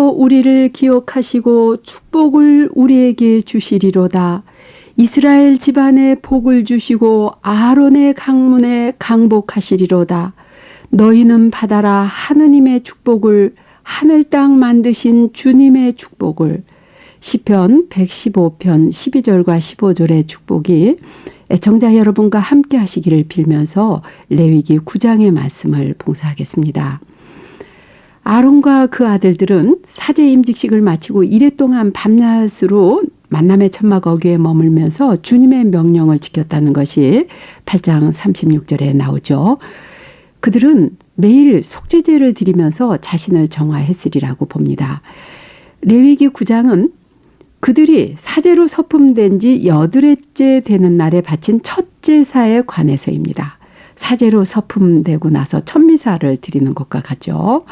또 우리를 기억하시고 축복을 우리에게 주시리로다. 이스라엘 집안에 복을 주시고 아론의 강문에 강복하시리로다. 너희는 받아라 하느님의 축복을, 하늘 땅 만드신 주님의 축복을. 시편 115편 12절과 15절의 축복이 애청자 여러분과 함께 하시기를 빌면서 레위기 9장의 말씀을 봉사하겠습니다. 아론과 그 아들들은 사제 임직식을 마치고 이래 동안 밤낮으로 만남의 천막 어귀에 머물면서 주님의 명령을 지켰다는 것이 8장 36절에 나오죠. 그들은 매일 속죄제를 드리면서 자신을 정화했으리라고 봅니다. 레위기 9장은 그들이 사제로 서품된 지 8회째 되는 날에 바친 첫 제사에 관해서입니다. 사제로 서품되고 나서 천미사를 드리는 것과 같죠.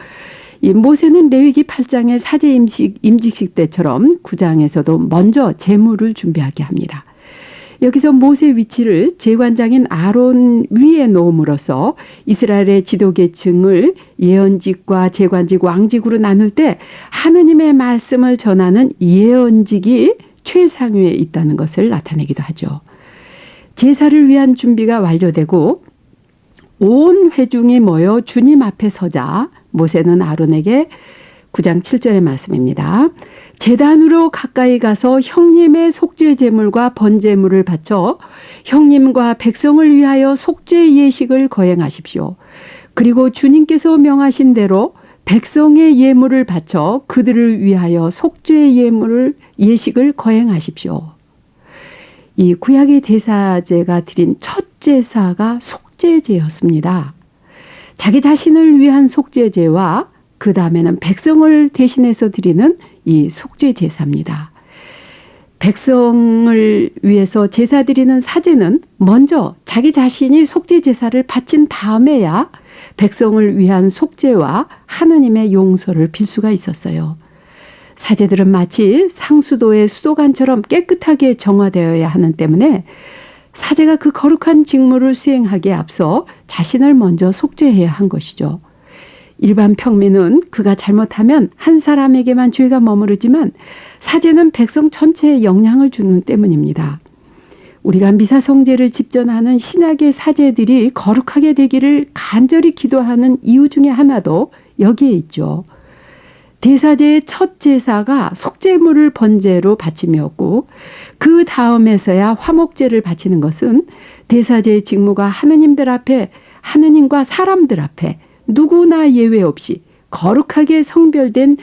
이 모세는 레위기 8장의 사제 임직식 때처럼 9장에서도 먼저 제물을 준비하게 합니다. 여기서 모세 위치를 제관장인 아론 위에 놓음으로써 이스라엘의 지도계층을 예언직과 제관직, 왕직으로 나눌 때 하느님의 말씀을 전하는 예언직이 최상위에 있다는 것을 나타내기도 하죠. 제사를 위한 준비가 완료되고 온 회중이 모여 주님 앞에 서자 모세는 아론에게 9장 7절의 말씀입니다. 제단으로 가까이 가서 형님의 속죄 제물과 번제물을 바쳐 형님과 백성을 위하여 속죄 예식을 거행하십시오. 그리고 주님께서 명하신 대로 백성의 예물을 바쳐 그들을 위하여 속죄 예식을 거행하십시오. 이 구약의 대사제가 드린 첫 제사가 속죄제였습니다. 자기 자신을 위한 속죄제와 그 다음에는 백성을 대신해서 드리는 이 속죄 제사입니다. 백성을 위해서 제사 드리는 사제는 먼저 자기 자신이 속죄 제사를 바친 다음에야 백성을 위한 속죄와 하느님의 용서를 빌 수가 있었어요. 사제들은 마치 상수도의 수도관처럼 깨끗하게 정화되어야 하는 때문에 사제가 그 거룩한 직무를 수행하기에 앞서 자신을 먼저 속죄해야 한 것이죠. 일반 평민은 그가 잘못하면 한 사람에게만 죄가 머무르지만 사제는 백성 전체에 영향을 주는 때문입니다. 우리가 미사성제를 집전하는 신약의 사제들이 거룩하게 되기를 간절히 기도하는 이유 중에 하나도 여기에 있죠. 대사제의 첫 제사가 속죄물을 번제로 바침이었고 그 다음에서야 화목제를 바치는 것은 대사제의 직무가 하느님들 앞에, 하느님과 사람들 앞에 누구나 예외 없이 거룩하게 성별된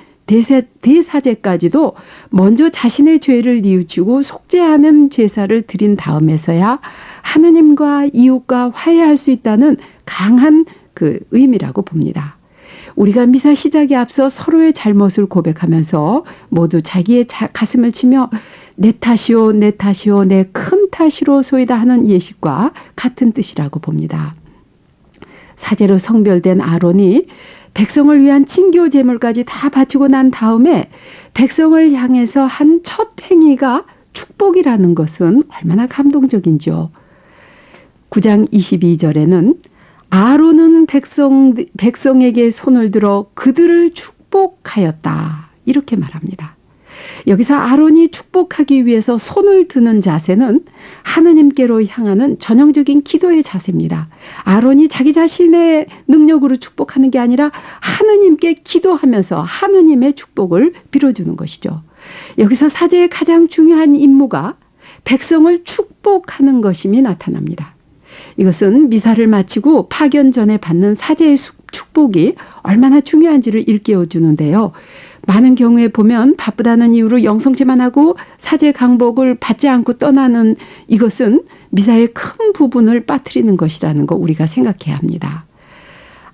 대사제까지도 먼저 자신의 죄를 뉘우치고 속죄하는 제사를 드린 다음에서야 하느님과 이웃과 화해할 수 있다는 강한 그 의미라고 봅니다. 우리가 미사 시작에 앞서 서로의 잘못을 고백하면서 모두 자기의 가슴을 치며 내 탓이오 내 탓이오 내 큰 탓이로소이다 하는 예식과 같은 뜻이라고 봅니다. 사제로 성별된 아론이 백성을 위한 친교 제물까지 다 바치고 난 다음에 백성을 향해서 한 첫 행위가 축복이라는 것은 얼마나 감동적인지요. 9장 22절에는 아론은 백성에게 손을 들어 그들을 축복하였다. 이렇게 말합니다. 여기서 아론이 축복하기 위해서 손을 드는 자세는 하느님께로 향하는 전형적인 기도의 자세입니다. 아론이 자기 자신의 능력으로 축복하는 게 아니라 하느님께 기도하면서 하느님의 축복을 빌어주는 것이죠. 여기서 사제의 가장 중요한 임무가 백성을 축복하는 것임이 나타납니다. 이것은 미사를 마치고 파견 전에 받는 사제의 축복이 얼마나 중요한지를 일깨워 주는데요. 많은 경우에 보면 바쁘다는 이유로 영성체만 하고 사제 강복을 받지 않고 떠나는 이것은 미사의 큰 부분을 빠뜨리는 것이라는 거 우리가 생각해야 합니다.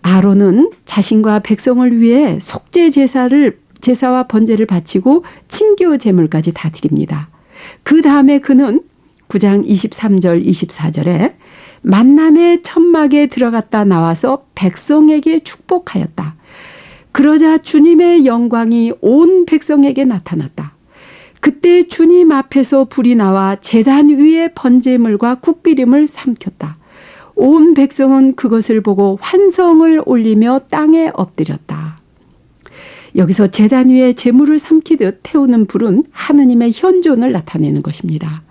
아론은 자신과 백성을 위해 속죄 제사와 번제를 바치고 친교 제물까지 다 드립니다. 그 다음에 그는 9장 23절 24절에 만남의 천막에 들어갔다 나와서 백성에게 축복하였다. 그러자 주님의 영광이 온 백성에게 나타났다. 그때 주님 앞에서 불이 나와 제단 위에 번제물과 국기름을 삼켰다. 온 백성은 그것을 보고 환성을 올리며 땅에 엎드렸다. 여기서 제단 위에 제물을 삼키듯 태우는 불은 하느님의 현존을 나타내는 것입니다.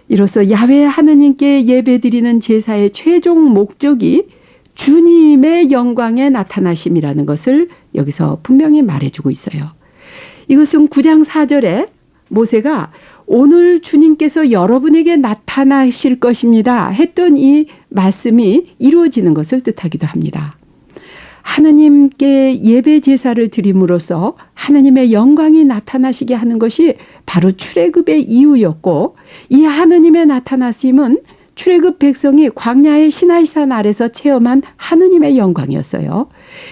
이로써 야훼 하느님께 예배드리는 제사의 최종 목적이 주님의 영광에 나타나심이라는 것을 여기서 분명히 말해주고 있어요. 이것은 9장 4절에 모세가 오늘 주님께서 여러분에게 나타나실 것입니다 했던 이 말씀이 이루어지는 것을 뜻하기도 합니다. 하느님께 예배 제사를 드림으로써 하느님의 영광이 나타나시게 하는 것이 바로 출애굽의 이유였고, 이 하느님의 나타나심은 출애굽 백성이 광야의 시나이산 아래서 체험한 하느님의 영광이었어요.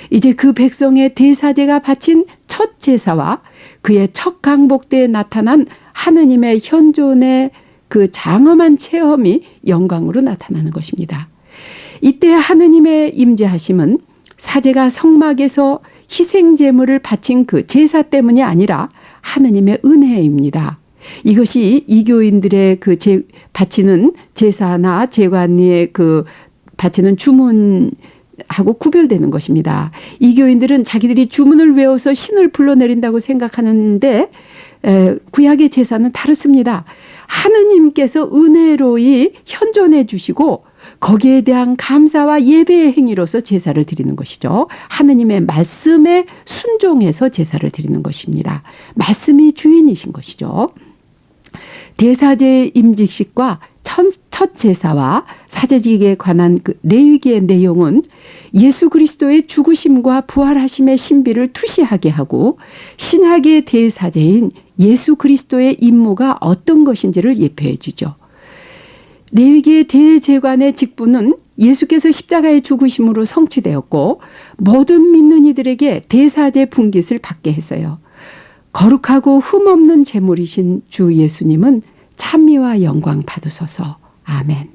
이제 그 백성의 대사제가 바친 첫 제사와 그의 첫 강복 때에 나타난 하느님의 현존의 그 장엄한 체험이 영광으로 나타나는 것입니다. 이때 하느님의 임재하심은 사제가 성막에서 희생제물을 바친 그 제사 때문이 아니라 하느님의 은혜입니다. 이것이 이교인들의 그 바치는 제사나 제관리의 그 바치는 주문하고 구별되는 것입니다. 이교인들은 자기들이 주문을 외워서 신을 불러내린다고 생각하는데 구약의 제사는 다릅니다. 하느님께서 은혜로이 현존해 주시고 거기에 대한 감사와 예배의 행위로서 제사를 드리는 것이죠. 하느님의 말씀에 순종해서 제사를 드리는 것입니다. 말씀이 주인이신 것이죠. 대사제 임직식과 첫 제사와 사제직에 관한 그 레위기의 내용은 예수 그리스도의 죽으심과 부활하심의 신비를 투시하게 하고 신학의 대사제인 예수 그리스도의 임무가 어떤 것인지를 예표해 주죠. 레위기의 대제관의 직분은 예수께서 십자가의 죽으심으로 성취되었고 모든 믿는 이들에게 대사제 분깃을 받게 했어요. 거룩하고 흠없는 제물이신 주 예수님은 찬미와 영광 받으소서. 아멘.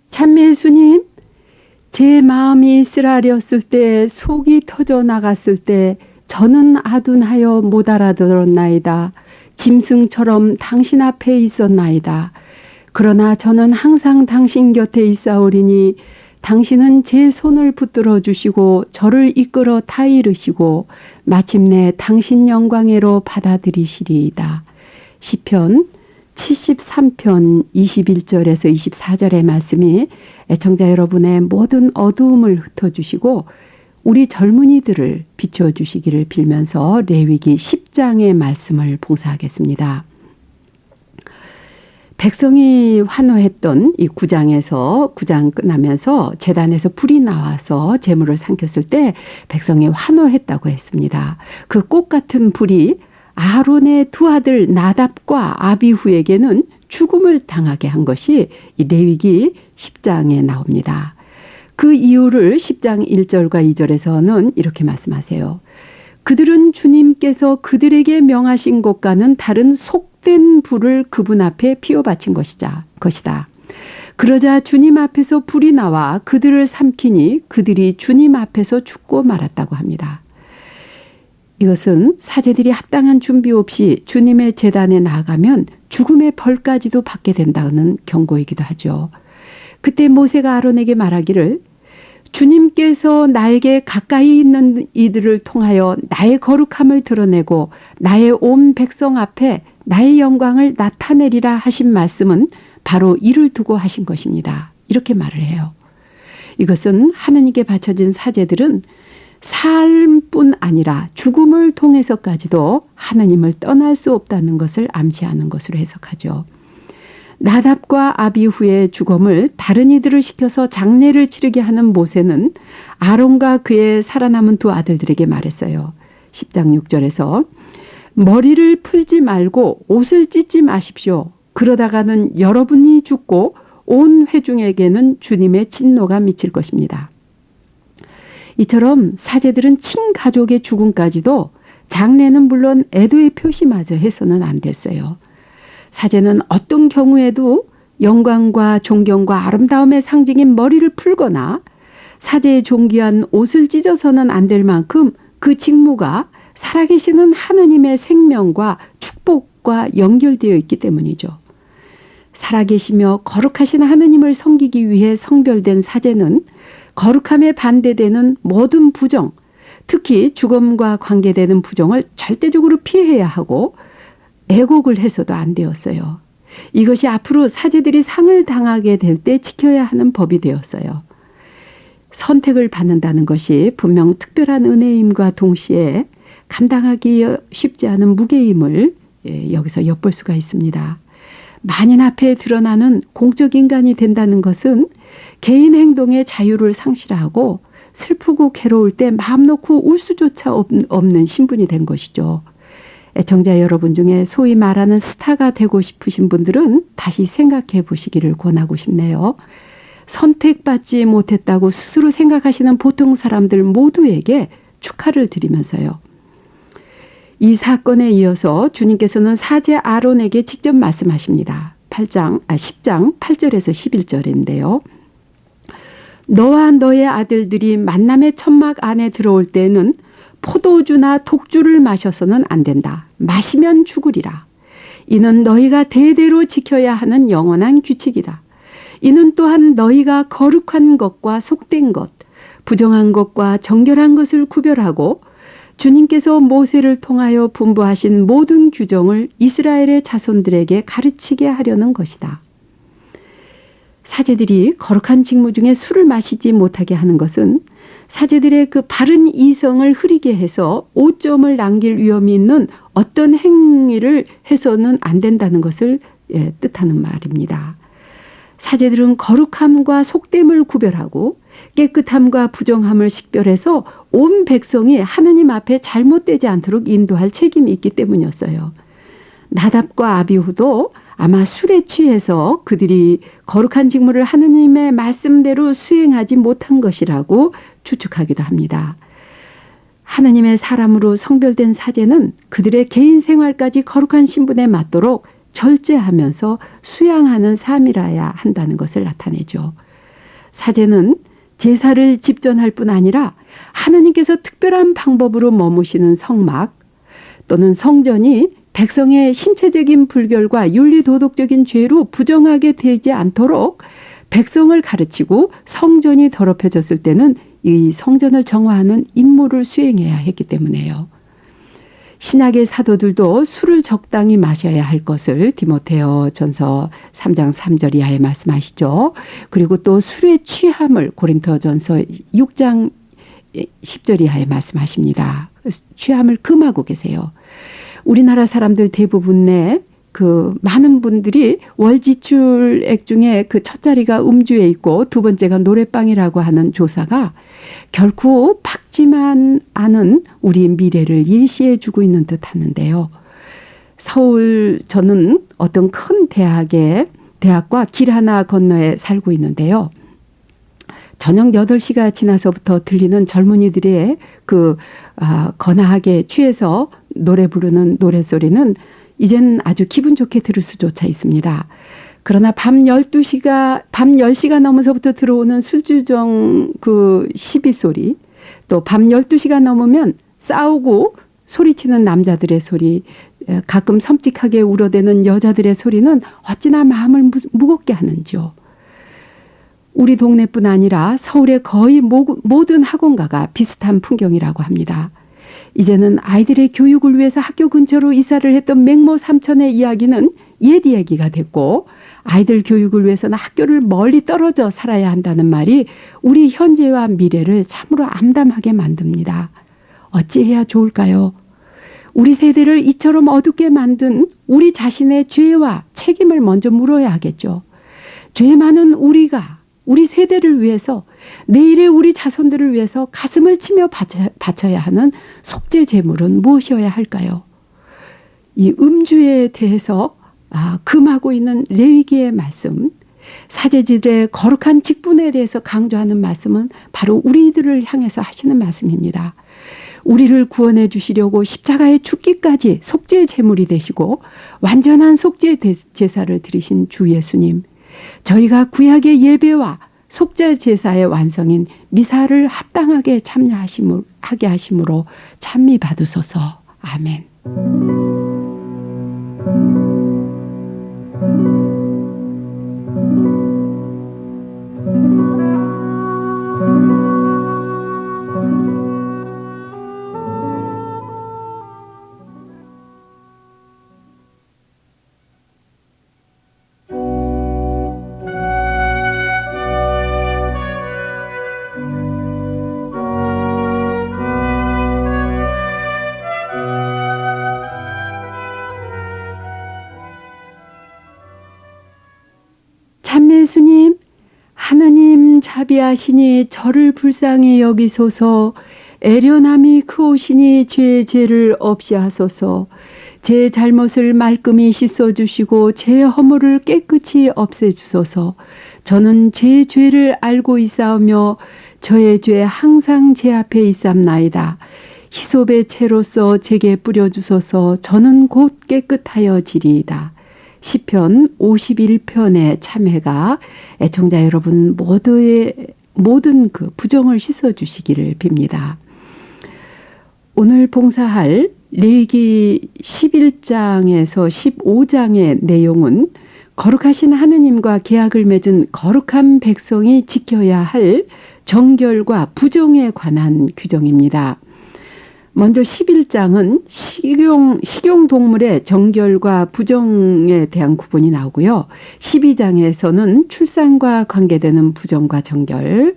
참미 예수님, 제 마음이 쓰라렸을 때 속이 터져 나갔을 때 저는 아둔하여 못 알아들었나이다. 짐승처럼 당신 앞에 있었나이다. 그러나 저는 항상 당신 곁에 있사오리니 당신은 제 손을 붙들어 주시고 저를 이끌어 타이르시고 마침내 당신 영광으로 받아들이시리이다. 시편 73편 21절에서 24절의 말씀이 애청자 여러분의 모든 어두움을 흩어주시고 우리 젊은이들을 비춰주시기를 빌면서 레위기 10장의 말씀을 봉사하겠습니다. 백성이 환호했던 이 9장에서 9장 끝나면서 제단에서 불이 나와서 제물을 삼켰을 때 백성이 환호했다고 했습니다. 그 꽃 같은 불이 아론의 두 아들 나답과 아비후에게는 죽음을 당하게 한 것이 이 레위기 10장에 나옵니다. 그 이유를 10장 1절과 2절에서는 이렇게 말씀하세요. 그들은 주님께서 그들에게 명하신 것과는 다른 속된 불을 그분 앞에 피워 바친 것이다. 그러자 주님 앞에서 불이 나와 그들을 삼키니 그들이 주님 앞에서 죽고 말았다고 합니다. 이것은 사제들이 합당한 준비 없이 주님의 제단에 나아가면 죽음의 벌까지도 받게 된다는 경고이기도 하죠. 그때 모세가 아론에게 말하기를 주님께서 나에게 가까이 있는 이들을 통하여 나의 거룩함을 드러내고 나의 온 백성 앞에 나의 영광을 나타내리라 하신 말씀은 바로 이를 두고 하신 것입니다. 이렇게 말을 해요. 이것은 하느님께 바쳐진 사제들은 삶뿐 아니라 죽음을 통해서까지도 하나님을 떠날 수 없다는 것을 암시하는 것으로 해석하죠. 나답과 아비후의 죽음을 다른 이들을 시켜서 장례를 치르게 하는 모세는 아론과 그의 살아남은 두 아들들에게 말했어요. 10장 6절에서 머리를 풀지 말고 옷을 찢지 마십시오. 그러다가는 여러분이 죽고 온 회중에게는 주님의 진노가 미칠 것입니다. 이처럼 사제들은 친가족의 죽음까지도 장례는 물론 애도의 표시마저 해서는 안 됐어요. 사제는 어떤 경우에도 영광과 존경과 아름다움의 상징인 머리를 풀거나 사제의 존귀한 옷을 찢어서는 안 될 만큼 그 직무가 살아계시는 하느님의 생명과 축복과 연결되어 있기 때문이죠. 살아계시며 거룩하신 하느님을 섬기기 위해 성별된 사제는 거룩함에 반대되는 모든 부정, 특히 죽음과 관계되는 부정을 절대적으로 피해야 하고 애곡을 해서도 안 되었어요. 이것이 앞으로 사제들이 상을 당하게 될 때 지켜야 하는 법이 되었어요. 선택을 받는다는 것이 분명 특별한 은혜임과 동시에 감당하기 쉽지 않은 무게임을 여기서 엿볼 수가 있습니다. 만인 앞에 드러나는 공적 인간이 된다는 것은 개인 행동의 자유를 상실하고 슬프고 괴로울 때 마음 놓고 울 수조차 없는 신분이 된 것이죠. 애청자 여러분 중에 소위 말하는 스타가 되고 싶으신 분들은 다시 생각해 보시기를 권하고 싶네요. 선택받지 못했다고 스스로 생각하시는 보통 사람들 모두에게 축하를 드리면서요. 이 사건에 이어서 주님께서는 사제 아론에게 직접 말씀하십니다. 10장 8절에서 11절인데요. 너와 너의 아들들이 만남의 천막 안에 들어올 때는 포도주나 독주를 마셔서는 안 된다. 마시면 죽으리라. 이는 너희가 대대로 지켜야 하는 영원한 규칙이다. 이는 또한 너희가 거룩한 것과 속된 것, 부정한 것과 정결한 것을 구별하고 주님께서 모세를 통하여 분부하신 모든 규정을 이스라엘의 자손들에게 가르치게 하려는 것이다. 사제들이 거룩한 직무 중에 술을 마시지 못하게 하는 것은 사제들의 그 바른 이성을 흐리게 해서 오점을 남길 위험이 있는 어떤 행위를 해서는 안 된다는 것을 뜻하는 말입니다. 사제들은 거룩함과 속됨을 구별하고 깨끗함과 부정함을 식별해서 온 백성이 하느님 앞에 잘못되지 않도록 인도할 책임이 있기 때문이었어요. 나답과 아비후도 아마 술에 취해서 그들이 거룩한 직무를 하느님의 말씀대로 수행하지 못한 것이라고 추측하기도 합니다. 하느님의 사람으로 성별된 사제는 그들의 개인 생활까지 거룩한 신분에 맞도록 절제하면서 수양하는 삶이라야 한다는 것을 나타내죠. 사제는 제사를 집전할 뿐 아니라 하느님께서 특별한 방법으로 머무시는 성막 또는 성전이 백성의 신체적인 불결과 윤리도덕적인 죄로 부정하게 되지 않도록 백성을 가르치고 성전이 더럽혀졌을 때는 이 성전을 정화하는 임무를 수행해야 했기 때문에요. 신약의 사도들도 술을 적당히 마셔야 할 것을 디모데오 전서 3장 3절 이하에 말씀하시죠. 그리고 또 술의 취함을 고린도 전서 6장 10절 이하에 말씀하십니다. 취함을 금하고 계세요. 우리나라 사람들 대부분의 그 많은 분들이 월 지출액 중에 그 첫 자리가 음주에 있고 두 번째가 노래방이라고 하는 조사가 결코 밝지만 않은 우리 미래를 예시해 주고 있는 듯 하는데요. 저는 어떤 큰 대학과 길 하나 건너에 살고 있는데요. 저녁 8시가 지나서부터 들리는 젊은이들의 거나하게 취해서 노래 부르는 노랫소리는 이젠 아주 기분 좋게 들을 수조차 있습니다. 그러나 밤 10시가 넘어서부터 들어오는 술주정 그 시비 소리, 또 밤 12시가 넘으면 싸우고 소리치는 남자들의 소리, 가끔 섬찟하게 울어대는 여자들의 소리는 어찌나 마음을 무겁게 하는지요. 우리 동네뿐 아니라 서울의 거의 모든 학원가가 비슷한 풍경이라고 합니다. 이제는 아이들의 교육을 위해서 학교 근처로 이사를 했던 맹모 삼촌의 이야기는 옛 이야기가 됐고, 아이들 교육을 위해서는 학교를 멀리 떨어져 살아야 한다는 말이 우리 현재와 미래를 참으로 암담하게 만듭니다. 어찌해야 좋을까요? 우리 세대를 이처럼 어둡게 만든 우리 자신의 죄와 책임을 먼저 물어야 하겠죠. 죄 많은 우리 세대를 위해서, 내일의 우리 자손들을 위해서 가슴을 치며 바쳐야 하는 속죄 제물은 무엇이어야 할까요? 이 음주에 대해서 금하고 있는 레위기의 말씀, 사제들의 거룩한 직분에 대해서 강조하는 말씀은 바로 우리들을 향해서 하시는 말씀입니다. 우리를 구원해 주시려고 십자가의 죽기까지 속죄 제물이 되시고 완전한 속죄 제사를 드리신 주 예수님, 저희가 구약의 예배와 속죄 제사의 완성인 미사를 합당하게 참여하게 하심으로 찬미 받으소서. 아멘. 참예수님, 하느님 자비하시니 저를 불쌍히 여기소서. 애련함이 크오시니 죄의 죄를 없이 하소서. 제 잘못을 말끔히 씻어주시고 제 허물을 깨끗이 없애주소서. 저는 제 죄를 알고 있사오며 저의 죄 항상 제 앞에 있삼나이다. 히솝의 채로서 제게 뿌려주소서. 저는 곧 깨끗하여 지리이다. 시편 51편의 참회가 애청자 여러분 모두의 모든 그 부정을 씻어주시기를 빕니다. 오늘 봉사할 레위기 11장에서 15장의 내용은 거룩하신 하느님과 계약을 맺은 거룩한 백성이 지켜야 할 정결과 부정에 관한 규정입니다. 먼저 11장은 식용동물의 정결과 부정에 대한 구분이 나오고요. 12장에서는 출산과 관계되는 부정과 정결,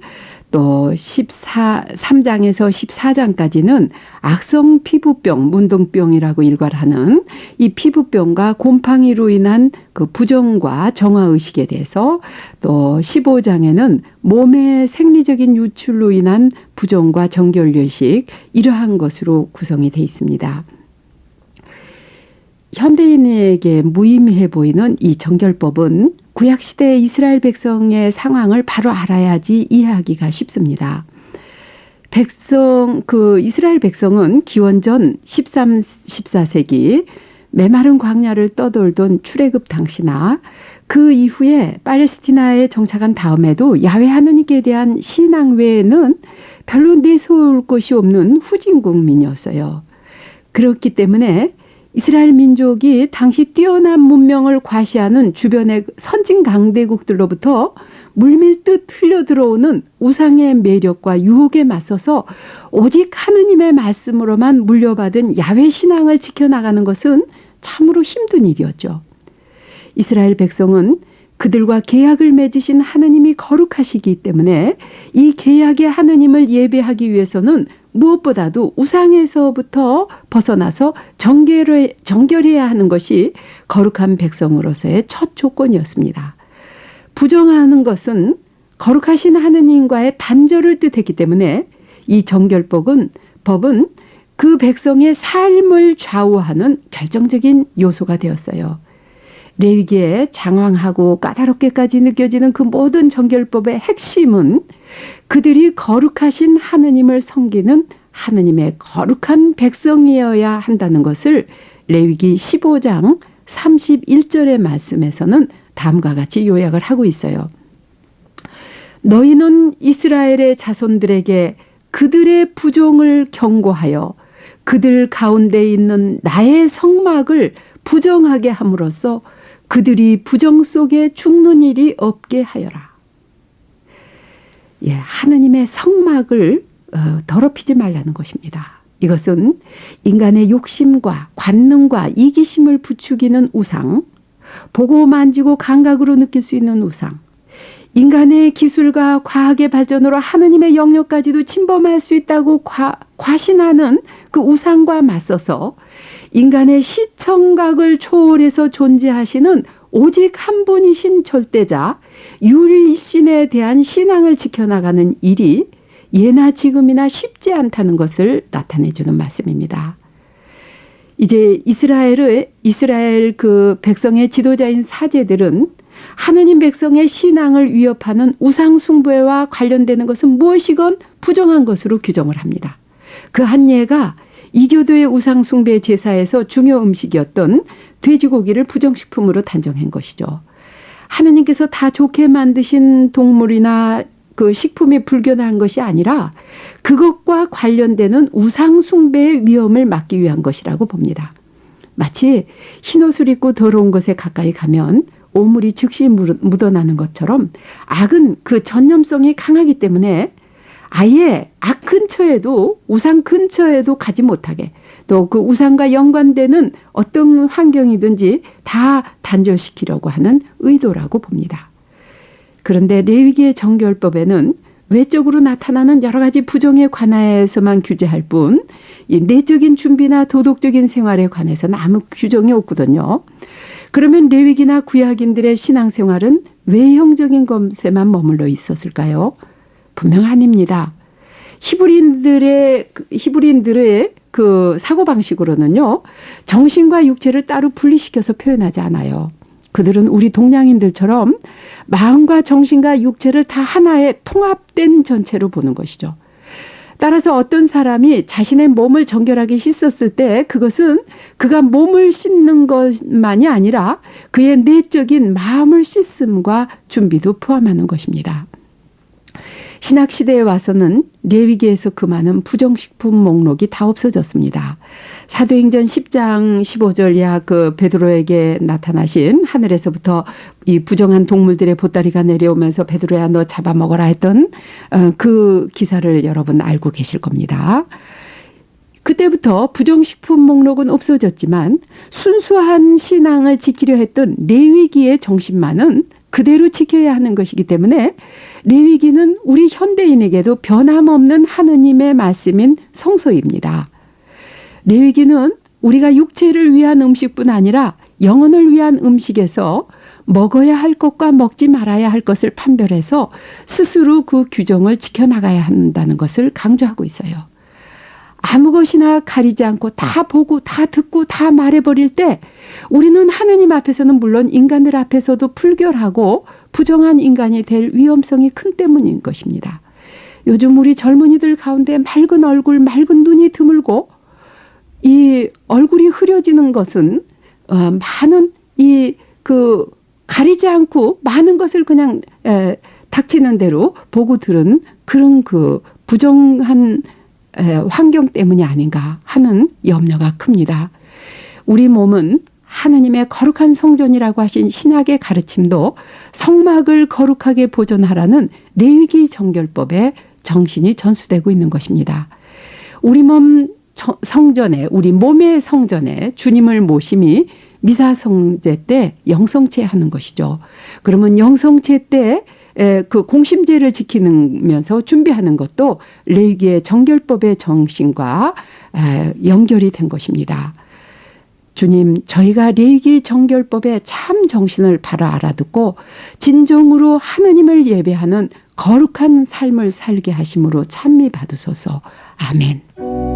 또 3장에서 14장까지는 악성 피부병, 문둥병이라고 일괄하는 이 피부병과 곰팡이로 인한 그 부정과 정화의식에 대해서, 또 15장에는 몸의 생리적인 유출로 인한 부정과 정결의식, 이러한 것으로 구성이 되어 있습니다. 현대인에게 무의미해 보이는 이 정결법은 구약시대 이스라엘 백성의 상황을 바로 알아야지 이해하기가 쉽습니다. 이스라엘 백성은 기원전 14세기 메마른 광야를 떠돌던 출애굽 당시나 그 이후에 팔레스티나에 정착한 다음에도 야훼 하느님께 대한 신앙 외에는 별로 내세울 것이 없는 후진국민이었어요. 그렇기 때문에 이스라엘 민족이 당시 뛰어난 문명을 과시하는 주변의 선진 강대국들로부터 물밀듯 흘려들어오는 우상의 매력과 유혹에 맞서서 오직 하느님의 말씀으로만 물려받은 야훼 신앙을 지켜나가는 것은 참으로 힘든 일이었죠. 이스라엘 백성은 그들과 계약을 맺으신 하느님이 거룩하시기 때문에 이 계약의 하느님을 예배하기 위해서는 무엇보다도 우상에서부터 벗어나서 정결해야 하는 것이 거룩한 백성으로서의 첫 조건이었습니다. 부정하는 것은 거룩하신 하느님과의 단절을 뜻했기 때문에 이 정결법은 그 백성의 삶을 좌우하는 결정적인 요소가 되었어요. 레위기에 장황하고 까다롭게까지 느껴지는 그 모든 정결법의 핵심은 그들이 거룩하신 하느님을 섬기는 하느님의 거룩한 백성이어야 한다는 것을 레위기 15장 31절의 말씀에서는 다음과 같이 요약을 하고 있어요. 너희는 이스라엘의 자손들에게 그들의 부정을 경고하여 그들 가운데 있는 나의 성막을 부정하게 함으로써 그들이 부정 속에 죽는 일이 없게 하여라. 하느님의 성막을 더럽히지 말라는 것입니다. 이것은 인간의 욕심과 관능과 이기심을 부추기는 우상, 보고 만지고 감각으로 느낄 수 있는 우상, 인간의 기술과 과학의 발전으로 하느님의 영역까지도 침범할 수 있다고 과신하는 그 우상과 맞서서 인간의 시청각을 초월해서 존재하시는 오직 한 분이신 절대자 유일신에 대한 신앙을 지켜나가는 일이 예나 지금이나 쉽지 않다는 것을 나타내주는 말씀입니다. 이제 이스라엘 그 백성의 지도자인 사제들은 하느님 백성의 신앙을 위협하는 우상 숭배와 관련되는 것은 무엇이건 부정한 것으로 규정을 합니다. 그 한 예가 이교도의 우상 숭배 제사에서 중요 음식이었던 돼지고기를 부정식품으로 단정한 것이죠. 하느님께서 다 좋게 만드신 동물이나 그 식품이 불결한 것이 아니라 그것과 관련되는 우상 숭배의 위험을 막기 위한 것이라고 봅니다. 마치 흰옷을 입고 더러운 것에 가까이 가면 오물이 즉시 묻어나는 것처럼 악은 그 전염성이 강하기 때문에 아예 악 근처에도 우상 근처에도 가지 못하게 또 그 우상과 연관되는 어떤 환경이든지 다 단절시키려고 하는 의도라고 봅니다. 그런데 레위기의 정결법에는 외적으로 나타나는 여러 가지 부정에 관해서만 규제할 뿐 이 내적인 준비나 도덕적인 생활에 관해서는 아무 규정이 없거든요. 그러면 레위기나 구약인들의 신앙생활은 외형적인 것에만 머물러 있었을까요? 분명 아닙니다. 히브리인들의 그 사고방식으로는요, 정신과 육체를 따로 분리시켜서 표현하지 않아요. 그들은 우리 동양인들처럼 마음과 정신과 육체를 다 하나의 통합된 전체로 보는 것이죠. 따라서 어떤 사람이 자신의 몸을 정결하게 씻었을 때 그것은 그가 몸을 씻는 것만이 아니라 그의 내적인 마음을 씻음과 준비도 포함하는 것입니다. 신학시대에 와서는 레위기에서 그 많은 부정식품 목록이 다 없어졌습니다. 사도행전 10장 15절 이하 그 베드로에게 나타나신 하늘에서부터 이 부정한 동물들의 보따리가 내려오면서 베드로야 너 잡아먹어라 했던 그 기사를 여러분 알고 계실 겁니다. 그때부터 부정식품 목록은 없어졌지만 순수한 신앙을 지키려 했던 레위기의 정신만은 그대로 지켜야 하는 것이기 때문에 레위기는 우리 현대인에게도 변함없는 하느님의 말씀인 성서입니다. 레위기는 우리가 육체를 위한 음식뿐 아니라 영혼을 위한 음식에서 먹어야 할 것과 먹지 말아야 할 것을 판별해서 스스로 그 규정을 지켜나가야 한다는 것을 강조하고 있어요. 아무 것이나 가리지 않고 다 보고 다 듣고 다 말해버릴 때 우리는 하느님 앞에서는 물론 인간들 앞에서도 불결하고 부정한 인간이 될 위험성이 큰 때문인 것입니다. 요즘 우리 젊은이들 가운데 맑은 얼굴, 맑은 눈이 드물고 이 얼굴이 흐려지는 것은 많은 가리지 않고 많은 것을 그냥 닥치는 대로 보고 들은 그런 그 부정한 환경 때문이 아닌가 하는 염려가 큽니다. 우리 몸은 하느님의 거룩한 성전이라고 하신 신약의 가르침도 성막을 거룩하게 보존하라는 레위기 정결법의 정신이 전수되고 있는 것입니다. 우리 몸 성전에, 우리 몸의 성전에 주님을 모심이 미사성제 때 영성체 하는 것이죠. 그러면 영성체 때 그 공심제를 지키면서 준비하는 것도 레위기의 정결법의 정신과 연결이 된 것입니다. 주님, 저희가 레위기 정결법의 참 정신을 바로 알아듣고 진정으로 하느님을 예배하는 거룩한 삶을 살게 하심으로 찬미 받으소서. 아멘.